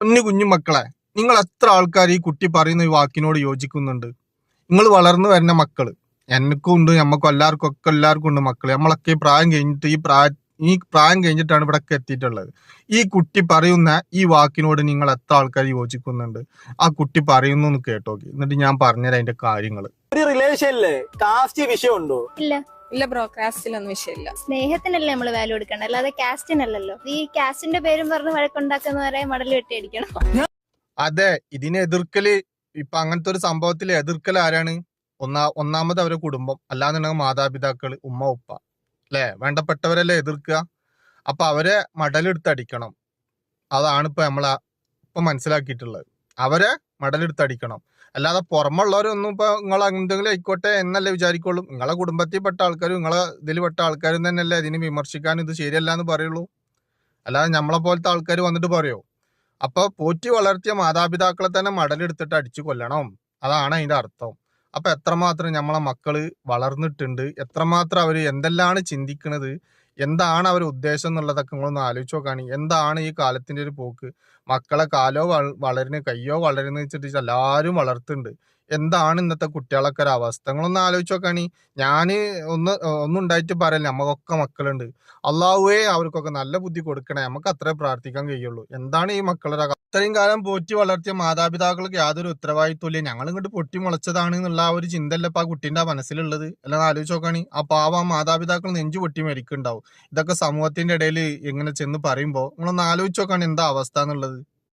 കുഞ്ഞു കുഞ്ഞു മക്കളെ, നിങ്ങൾ എത്ര ആൾക്കാർ ഈ കുട്ടി പറയുന്ന ഈ വാക്കിനോട് യോജിക്കുന്നുണ്ട്? നിങ്ങൾ വളർന്നു വരുന്ന മക്കള്, എനിക്കും ഉണ്ട്, നമ്മക്കും എല്ലാവർക്കും ഉണ്ട് മക്കള്. നമ്മളൊക്കെ ഈ പ്രായം കഴിഞ്ഞിട്ടാണ് ഇവിടെ എത്തിയിട്ടുള്ളത്. ഈ കുട്ടി പറയുന്ന ഈ വാക്കിനോട് നിങ്ങൾ എത്ര ആൾക്കാർ യോജിക്കുന്നുണ്ട്? ആ കുട്ടി പറയുന്നു എന്ന് കേട്ടോക്കി, എന്നിട്ട് ഞാൻ പറഞ്ഞുതരാം അതിന്റെ കാര്യങ്ങള്. ഒരു റിലേഷനില് കാസ്റ്റ് വിഷയമുണ്ടോ? ഇല്ല. ഇല്ല ബ്രോ, കാസ്റ്റിലൊന്നും വിഷയമില്ല. സ്നേഹത്തിനല്ലേ നമ്മൾ വാല്യൂ കൊടുക്കണം, അല്ലാതെ കാസ്റ്റിനല്ലല്ലോ. ഈ കാസ്റ്റിന്റെ പേരും പറഞ്ഞ് വഴക്കുണ്ടാക്കുന്ന വരെ മടൽ വെട്ടി അടിക്കണം. അതെ, ഇതിനെ എതിർക്കല്, ഇപ്പൊ അങ്ങനത്തെ ഒരു സംഭവത്തിൽ എതിർക്കൽ ആരാണ്? ഒന്നാമത് അവരെ കുടുംബം, അല്ലാന്നുണ്ടെങ്കിൽ മാതാപിതാക്കള്, ഉമ്മ ഉപ്പ, അല്ലെ? വേണ്ടപ്പെട്ടവരല്ലേ എതിർക്കുക. അപ്പൊ അവരെ മടലെടുത്തടിക്കണം. അതാണ് ഇപ്പൊ ഇപ്പൊ മനസ്സിലാക്കിയിട്ടുള്ളത്. അവരെ മടലെടുത്തടിക്കണം. അല്ലാതെ പുറമുള്ളവരൊന്നും ഇപ്പൊ നിങ്ങൾ എന്തെങ്കിലും ആയിക്കോട്ടെ എന്നല്ലേ വിചാരിക്കുള്ളൂ. നിങ്ങളെ കുടുംബത്തിൽപ്പെട്ട ആൾക്കാരും നിങ്ങളെ ഇതിൽപ്പെട്ട ആൾക്കാരും തന്നെയല്ലേ ഇതിന് വിമർശിക്കാൻ ഇത് ശരിയല്ല എന്ന് പറയുള്ളൂ. അല്ലാതെ നമ്മളെ പോലത്തെ ആൾക്കാർ വന്നിട്ട് പറയോ? അപ്പൊ പോറ്റി വളർത്തിയ മാതാപിതാക്കളെ തന്നെ മടലെടുത്തിട്ട് അടിച്ചു കൊല്ലണം, അതാണ് അതിന്റെ അർത്ഥം. അപ്പൊ എത്രമാത്രം നമ്മളെ മക്കള് വളർന്നിട്ടുണ്ട്, എത്രമാത്രം അവര് എന്തെല്ലാണ് ചിന്തിക്കുന്നത്, എന്താണ് അവരുടെ ഉദ്ദേശം എന്നുള്ളതൊക്കെ നിങ്ങളൊന്ന് ആലോചിച്ച് നോക്കാണ്. എന്താണ് ഈ കാലത്തിന്റെ ഒരു പോക്ക്? മക്കളെ കാലോ വളരുന്നു, കയ്യോ വളരുന്നു വെച്ചിട്ട് എല്ലാരും വളർത്തുന്നുണ്ട്. എന്താണ് ഇന്നത്തെ കുട്ടികളൊക്കെ ഒരു അവസ്ഥ? നിങ്ങളൊന്ന് ആലോചിച്ച് നോക്കാണ്. ഞാന് ഒന്നും ഉണ്ടായിട്ട് പറയല്ല, നമുക്കൊക്കെ മക്കളുണ്ട്. അള്ളാഹുവേ അവർക്കൊക്കെ നല്ല ബുദ്ധി കൊടുക്കണേ, നമുക്ക് അത്രേ പ്രാർത്ഥിക്കാൻ കഴിയുള്ളൂ. എന്താണ് ഈ മക്കളുടെ ഇത്രയും കാലം പോറ്റി വളർത്തിയ മാതാപിതാക്കൾക്ക് യാതൊരു ഉത്തരവാദിത്വമില്ല, ഞങ്ങൾ ഇങ്ങോട്ട് പൊട്ടി മുളച്ചതാണ് എന്നുള്ള ആ ഒരു ചിന്തല്ല ഇപ്പൊ ആ കുട്ടീന്റെ മനസ്സിലുള്ളത്. അല്ലാതെ ആലോചിച്ച് നോക്കാണ്, ആ പാവം മാതാപിതാക്കൾ നെഞ്ചു പൊട്ടി മരിക്കുന്നുണ്ടാവും. ഇതൊക്കെ സമൂഹത്തിന്റെ ഇടയിൽ എങ്ങനെ ചെന്ന് പറയുമ്പോ നിങ്ങളൊന്ന് ആലോചിച്ച് നോക്കാണ് എന്താ അവസ്ഥ എന്നുള്ളത്.